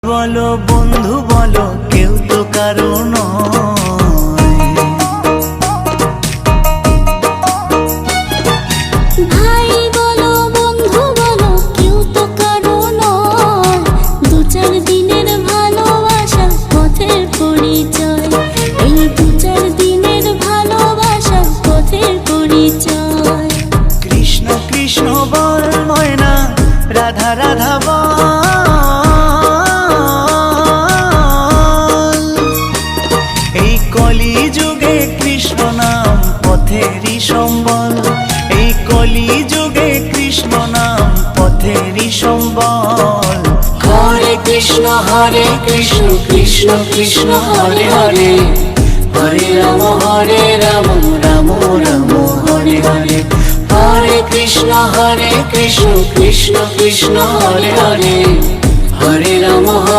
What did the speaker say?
বলো বন্ধু বলো কেউ তো কারো নয়। ভাই বলো বন্ধু বলো কেউ তো কারো নয়। দু চার দিনের ভালোবাসার পথের পরিচয়, এই দু চার দিনের ভালোবাসার পথের পরিচয়। কৃষ্ণ কৃষ্ণ বল ময়না, রাধা রাধা বল। এই কলি যুগে কৃষ্ণ নাম পথেরই সম্বল, এই কলি যুগে কৃষ্ণ নাম পথেরই সম্বল। হরে কৃষ্ণ কৃষ্ণ কৃষ্ণ হরে হরে, হরে রাম রাম রাম হরে হরে। হরে কৃষ্ণ কৃষ্ণ কৃষ্ণ হরে হরে, হরে রাম